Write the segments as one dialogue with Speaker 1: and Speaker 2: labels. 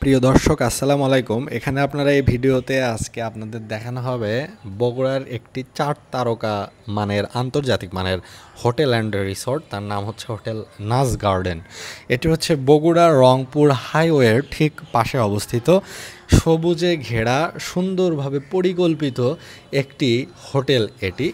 Speaker 1: প্রিয় দর্শক আসসালামু আলাইকুম। এখানে আপনারা এই ভিডিওতে আজকে আপনাদের দেখানো হবে বগুড়ার একটি 4 তারকা মানের আন্তর্জাতিক মানের হোটেল অ্যান্ড রিসর্ট। তার নাম হচ্ছে হোটেল নাজ গার্ডেন। এটি হচ্ছে বগুড়া রংপুর হাইওয়ের ঠিক পাশে অবস্থিত, সবুজে ঘেরা সুন্দরভাবে পরিকল্পিত একটি হোটেল। এটি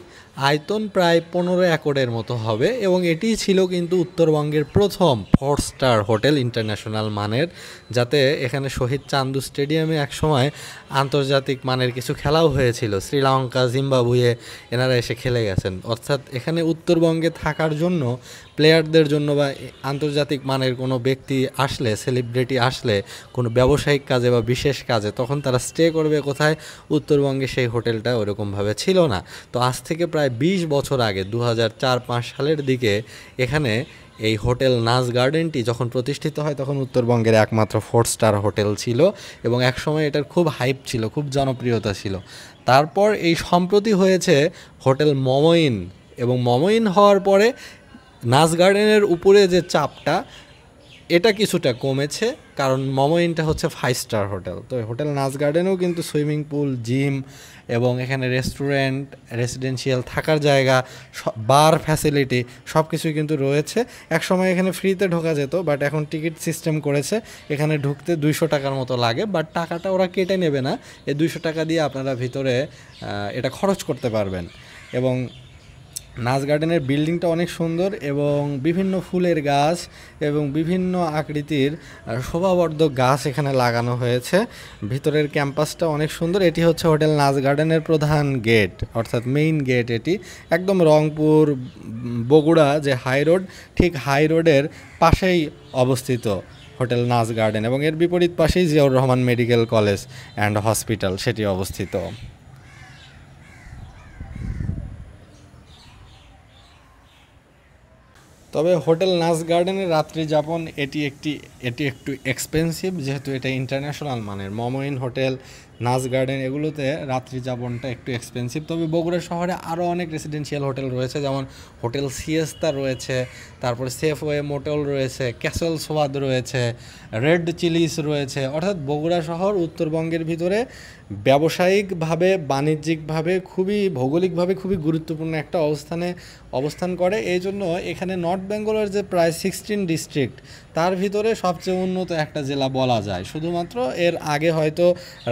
Speaker 1: আয়তন প্রায় 15 একরের মতো হবে এবং এটি ছিল কিন্তু উত্তরবঙ্গের প্রথম 4 স্টার হোটেল ইন্টারন্যাশনাল মানের, যাতে এখানে শহীদ চান্দু স্টেডিয়ামে একসময় আন্তর্জাতিক মানের কিছু খেলাও হয়েছিল। শ্রীলঙ্কা, জিম্বাবুয়ে এনারা এসে খেলে গেছেন। অর্থাৎ এখানে উত্তরবঙ্গে থাকার জন্য প্লেয়ারদের জন্য বা আন্তর্জাতিক মানের কোনো ব্যক্তি আসলে, সেলিব্রিটি আসলে কোনো ব্যবসায়িক কাজে বা বিশেষ কাজে, তখন তারা স্টে করবে কোথায়? উত্তরবঙ্গে। সেই হোটেলটা ওরকমভাবে ছিল না। তো আজ থেকে প্রায় 20 বছর আগে 2004-05 সালের দিকে এখানে এই হোটেল নাজ গার্ডেনটি যখন প্রতিষ্ঠিত হয় তখন উত্তরবঙ্গের একমাত্র 4 স্টার হোটেল ছিল এবং একসময় এটার খুব হাইপ ছিল, খুব জনপ্রিয়তা ছিল। তারপর এই সম্প্রতি হয়েছে হোটেল মমইন, এবং মমইন হওয়ার পরে নাজ গার্ডেনের উপরে যে চাপটা এটা কিছুটা কমেছে, কারণ মমইনটা হচ্ছে 5 স্টার হোটেল। তো হোটেল নাজ গার্ডেনেও কিন্তু সুইমিং পুল, জিম এবং এখানে রেস্টুরেন্ট, রেসিডেন্সিয়াল থাকার জায়গা, বার ফ্যাসিলিটি সব কিছুই কিন্তু রয়েছে। একসময় এখানে ফ্রিতে ঢোকা যেত, বাট এখন টিকিট সিস্টেম করেছে। এখানে ঢুকতে 200 টাকার মতো লাগে, বাট টাকাটা ওরা কেটে নেবে না। এই 200 টাকা দিয়ে আপনারা ভিতরে এটা খরচ করতে পারবেন। এবং নাজ গার্ডেনের বিল্ডিংটা অনেক সুন্দর এবং বিভিন্ন ফুলের গাছ এবং বিভিন্ন আকৃতির শোভাবর্ধক গাছ এখানে লাগানো হয়েছে। ভিতরের ক্যাম্পাসটা অনেক সুন্দর। এটি হচ্ছে হোটেল নাজ গার্ডেনের প্রধান গেট, অর্থাৎ মেইন গেট। এটি একদম রংপুর বগুড়া যে হাই রোড, ঠিক হাই রোডের পাশেই অবস্থিত হোটেল নাজ গার্ডেন, এবং এর বিপরীত পাশেই Ziaur Rahman medical college and hospital সেটি অবস্থিত। তবে হোটেল নাজ গার্ডেনের রাত্রি যাপন এটি একটু এক্সপেন্সিভ, যেহেতু এটা ইন্টারন্যাশনাল মানের। মমইন হোটেল, নাজ গার্ডেন এগুলোতে রাত্রি যাপনটা একটু এক্সপেন্সিভ। তবে বগুড়া শহরে আরও অনেক রেসিডেন্সিয়াল হোটেল রয়েছে, যেমন হোটেল সিয়েস্তা রয়েছে, তারপর সেফওয়ে মোটেল রয়েছে, ক্যাসেল সোয়াদ রয়েছে, রেড চিলিস রয়েছে। অর্থাৎ বগুড়া শহর উত্তরবঙ্গের ভিতরে ব্যবসায়িকভাবে, বাণিজ্যিকভাবে খুবই, ভৌগোলিকভাবে খুবই গুরুত্বপূর্ণ একটা অবস্থান করে। এই জন্য এখানে নর্থ বেঙ্গলের যে প্রায় 16 ডিস্ট্রিক্ট, তার ভিতরে সবচেয়ে উন্নত একটা জেলা বলা যায়। শুধুমাত্র এর আগে হয়তো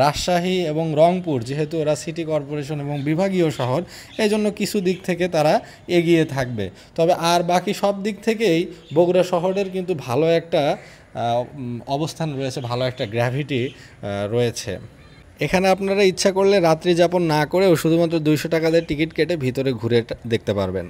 Speaker 1: রাজশাহী এবং রংপুর, যেহেতু ওরা সিটি কর্পোরেশন এবং বিভাগীয় শহর, এই জন্য কিছু দিক থেকে তারা এগিয়ে থাকবে। তবে আর বাকি সব দিক থেকেই বগুড়া শহরের কিন্তু ভালো একটা অবস্থান রয়েছে, ভালো একটা গ্র্যাভিটি রয়েছে। এখানে আপনারা ইচ্ছা করলে রাত্রি যাপন না করেও শুধুমাত্র 200 টাকা দিয়ে টিকিট কেটে ভিতরে ঘুরে দেখতে পারবেন।